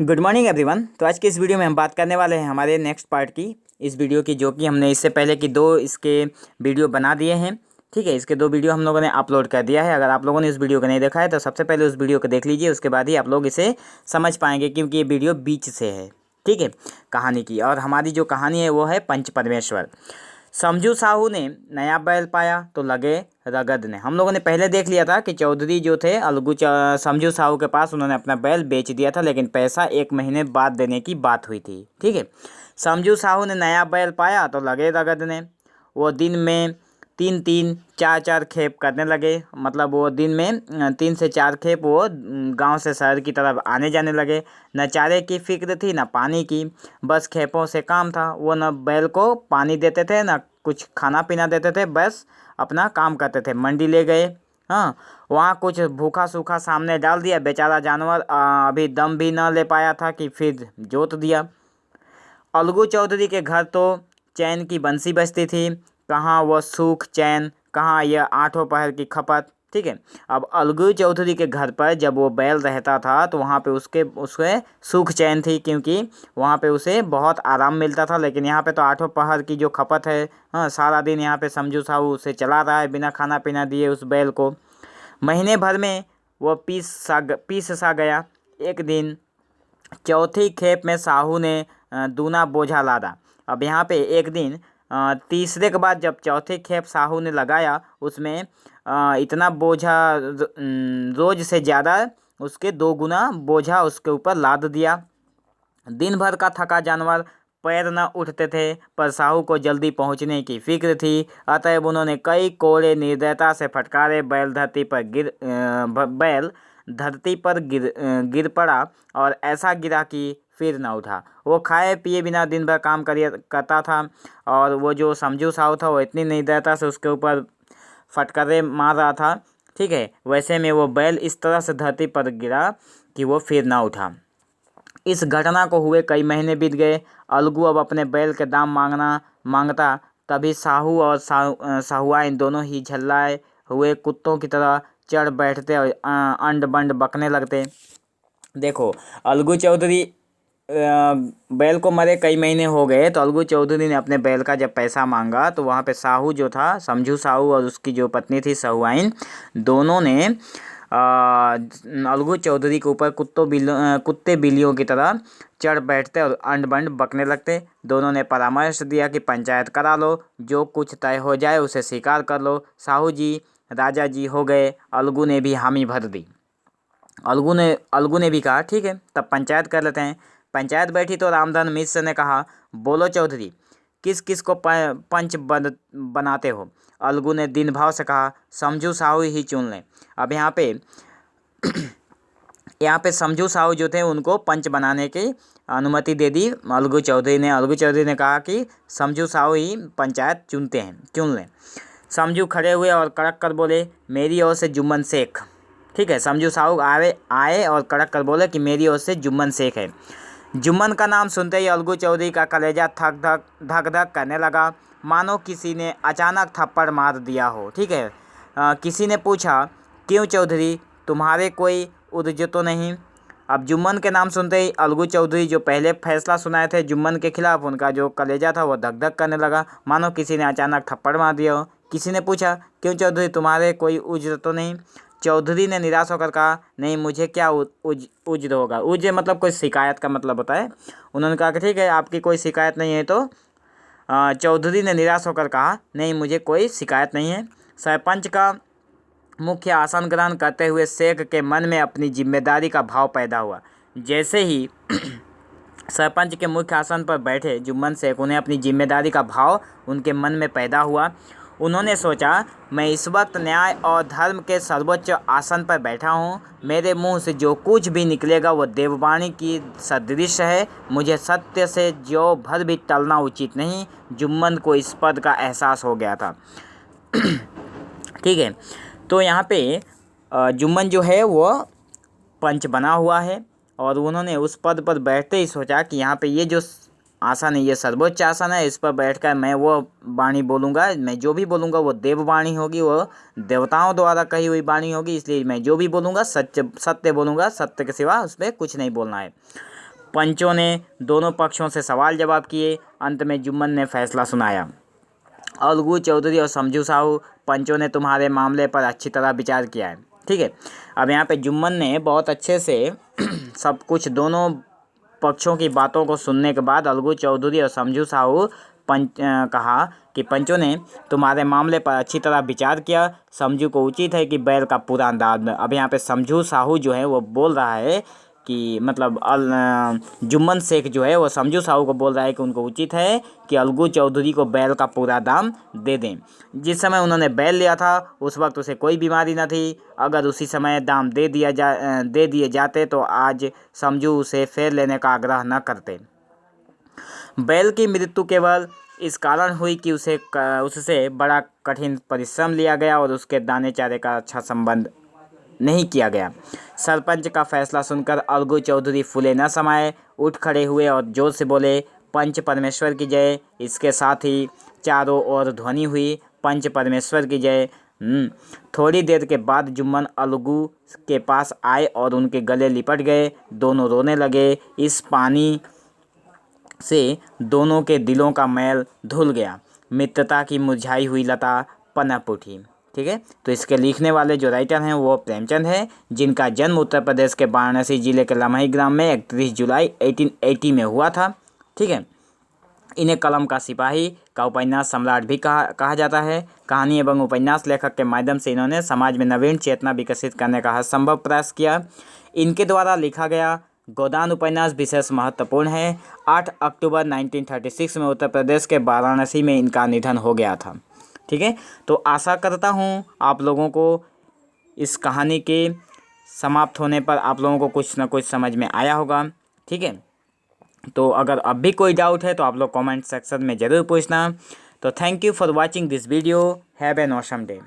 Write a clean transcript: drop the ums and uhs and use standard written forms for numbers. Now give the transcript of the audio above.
Good morning everyone. तो आज की इस वीडियो में हम बात करने वाले हैं हमारे नेक्स्ट पार्ट की, इस वीडियो की, जो कि हमने इससे पहले की दो इसके वीडियो बना दिए हैं। ठीक है, इसके दो वीडियो हम लोगों ने अपलोड कर दिया है। अगर आप लोगों ने इस वीडियो को नहीं देखा है तो सबसे पहले उस वीडियो को देख लीजिए, उसके बाद ही आप लोग इसे समझ पाएंगे, क्योंकि ये वीडियो बीच से है। ठीक है, कहानी की। और हमारी जो कहानी है वो है पंच परमेश्वर। समझू साहू ने नया बैल पाया तो लगे रगद ने। हम लोगों ने पहले देख लिया था कि चौधरी जो थे समझू साहू के पास उन्होंने अपना बैल बेच दिया था, लेकिन पैसा 1 महीने बाद देने की बात हुई थी। ठीक है, समझू साहू ने नया बैल पाया तो लगे रगद ने। वो दिन में 3-3 4-4 खेप करने लगे। मतलब वो दिन में 3 से 4 खेप वो गांव से शहर की तरफ आने जाने लगे। न चारे की फिक्र थी न पानी की, बस खेपों से काम था। वो न बैल को पानी देते थे न कुछ खाना पीना देते थे, बस अपना काम करते थे। मंडी ले गए, हाँ, वहाँ कुछ भूखा सूखा सामने डाल दिया। बेचारा जानवर अभी दम भी न ले पाया था कि फिर जोत दिया। अलगू चौधरी के घर तो चैन की बंसी बजती थी। कहाँ वो सूख चैन, कहाँ यह आठों पहर की खपत। ठीक है, अब अलगू चौधरी के घर पर जब वो बैल रहता था तो वहाँ पे उसके उसके सूख चैन थी, क्योंकि वहाँ पे उसे बहुत आराम मिलता था। लेकिन यहाँ पे तो आठों पहर की जो खपत है, हाँ, सारा दिन यहाँ पे समझू साहू उसे चला रहा है बिना खाना पीना दिए उस बैल को। महीने भर में वो पीस सा गया। एक दिन चौथी खेप में साहू ने दूना बोझा लादा। अब यहाँ पे एक दिन तीसरे के बाद जब चौथी खेप साहू ने लगाया, उसमें इतना बोझा रोज से ज़्यादा उसके 2 गुना बोझा उसके ऊपर लाद दिया। दिन भर का थका जानवर पैर न उठते थे, पर साहू को जल्दी पहुंचने की फिक्र थी। अतएव उन्होंने कई कोड़े निर्दयता से फटकारे। बैल धरती पर गिर पड़ा और ऐसा गिरा कि फिर न उठा। वो खाए पिए बिना दिन भर काम करता था, और वो जो समझू साहू था वो इतनी निर्दयता से उसके ऊपर फटकारे मार रहा था। ठीक है, वैसे में वो बैल इस तरह से धरती पर गिरा कि वो फिर ना उठा। इस घटना को हुए कई महीने बीत गए। अलगू अब अपने बैल के दाम मांगता। तभी साहू और साहुआ इन दोनों ही झल्लाए हुए कुत्तों की तरह चढ़ बैठते और अंड बंड बकने लगते। देखो, अलगू चौधरी बैल को मरे कई महीने हो गए, तो अलगू चौधरी ने अपने बैल का जब पैसा मांगा तो वहाँ पे साहू जो था, समझू साहू, और उसकी जो पत्नी थी सहुआइन, दोनों ने अलगू चौधरी के ऊपर कुत्ते बिल्लियों की तरह चढ़ बैठते और अंड बंड बकने लगते। दोनों ने परामर्श दिया कि पंचायत करा लो, जो कुछ तय हो जाए उसे स्वीकार कर लो। साहू जी राजा जी हो गए। अलगू ने भी हामी भर दी। अलगू ने भी कहा ठीक है, तब पंचायत कर लेते हैं। पंचायत बैठी तो रामधन मिश्र ने कहा, बोलो चौधरी, किस किस को पंच बनाते हो। अलगू ने दीन भाव से कहा, समझू साहू ही चुन लें। अब यहाँ पे समझू साहू जो थे उनको पंच बनाने की अनुमति दे दी अलगू चौधरी ने कहा कि समझू साहू ही पंचायत चुन लें। समझू खड़े हुए और कड़क कर बोले, मेरी ओर से जुम्मन शेख। ठीक है, समझू साहू आए और कड़क कर बोले कि मेरी ओर से जुम्मन शेख है। जुम्मन का नाम सुनते ही अलगू चौधरी का कलेजा धक धक करने लगा, मानो किसी ने अचानक थप्पड़ मार दिया हो। ठीक है, किसी ने पूछा, क्यों चौधरी, तुम्हारे कोई उद्देश्य तो नहीं। अब जुम्मन के नाम सुनते ही अलगू चौधरी जो पहले फैसला सुनाए थे जुम्मन के खिलाफ, उनका जो कलेजा था वो धक धक करने लगा, मानो किसी ने अचानक थप्पड़ मार दिया हो। किसी ने पूछा, क्यों चौधरी, तुम्हारे कोई उज्र तो नहीं। चौधरी ने निराश होकर कहा, नहीं, मुझे क्या उज्र होगा। उज्र मतलब कोई शिकायत का मतलब होता है। उन्होंने कहा कि ठीक है, आपकी कोई शिकायत नहीं है। तो चौधरी ने निराश होकर कहा, नहीं, मुझे कोई शिकायत नहीं है। सरपंच का मुख्य आसन ग्रहण करते हुए शेख के मन में अपनी जिम्मेदारी का भाव पैदा हुआ। जैसे ही सरपंच के मुख्य आसन पर बैठे जुम्मन शेख, उन्हें अपनी जिम्मेदारी का भाव उनके मन में पैदा हुआ। उन्होंने सोचा, मैं इस वक्त न्याय और धर्म के सर्वोच्च आसन पर बैठा हूँ। मेरे मुंह से जो कुछ भी निकलेगा वो देववाणी की सदृश है। मुझे सत्य से जो भर भी टलना उचित नहीं। जुम्मन को इस पद का एहसास हो गया था। ठीक है, तो यहाँ पे जुम्मन जो है वो पंच बना हुआ है, और उन्होंने उस पद पर बैठते ही सोचा कि यहाँ पे ये जो आसन है ये सर्वोच्च आसन है, इस पर बैठकर मैं वो वाणी बोलूँगा, मैं जो भी बोलूँगा वो देववाणी होगी, वो देवताओं द्वारा कही हुई वाणी होगी। इसलिए मैं जो भी बोलूँगा सत्य बोलूँगा, सत्य के सिवा उस पर कुछ नहीं बोलना है। पंचों ने दोनों पक्षों से सवाल जवाब किए। अंत में जुम्मन ने फैसला सुनाया। अलगू चौधरी और समझू साहू, पंचों ने तुम्हारे मामले पर अच्छी तरह विचार किया है। ठीक है, अब यहाँ पे जुम्मन ने बहुत अच्छे से सब कुछ दोनों पक्षों की बातों को सुनने के बाद अलगू चौधरी और समझू साहू कहा कि पंचों ने तुम्हारे मामले पर अच्छी तरह विचार किया। समझू को उचित है कि बैल का पूरा अंदाज में। अब यहाँ पे समझू साहू जो है वो बोल रहा है कि मतलब जुम्मन शेख जो है वो समझू साहू को बोल रहा है कि उनको उचित है कि अलगू चौधरी को बैल का पूरा दाम दे दें। जिस समय उन्होंने बैल लिया था उस वक्त उसे कोई बीमारी न थी। अगर उसी समय दाम दे दिए जाते तो आज समझू उसे फिर लेने का आग्रह न करते। बैल की मृत्यु केवल इस कारण हुई कि उससे बड़ा कठिन परिश्रम लिया गया और उसके दाने चारे का अच्छा संबंध नहीं किया गया। सरपंच का फैसला सुनकर अलगू चौधरी फूले न समाये, उठ खड़े हुए और जोर से बोले, पंच परमेश्वर की जय। इसके साथ ही चारों ओर ध्वनि हुई, पंच परमेश्वर की जय। थोड़ी देर के बाद जुम्मन अलगू के पास आए और उनके गले लिपट गए। दोनों रोने लगे। इस पानी से दोनों के दिलों का मैल धुल गया। मित्रता की मुरझाई हुई लता पनप उठी। ठीक है, तो इसके लिखने वाले जो राइटर हैं वो प्रेमचंद है, जिनका जन्म उत्तर प्रदेश के वाराणसी जिले के लमही ग्राम में 31 जुलाई 1880 में हुआ था। ठीक है, इन्हें कलम का सिपाही का उपन्यास सम्राट भी कहा जाता है। कहानी एवं उपन्यास लेखक के माध्यम से इन्होंने समाज में नवीन चेतना विकसित करने का हर संभव प्रयास किया। इनके द्वारा लिखा गया गोदान उपन्यास विशेष महत्वपूर्ण है। 8 अक्टूबर 1936 में उत्तर प्रदेश के वाराणसी में इनका निधन हो गया था। ठीक है, तो आशा करता हूँ आप लोगों को इस कहानी के समाप्त होने पर आप लोगों को कुछ ना कुछ समझ में आया होगा। ठीक है, तो अगर अब भी कोई डाउट है तो आप लोग कमेंट सेक्शन में ज़रूर पूछना। तो thank you for watching this video. Have an awesome day.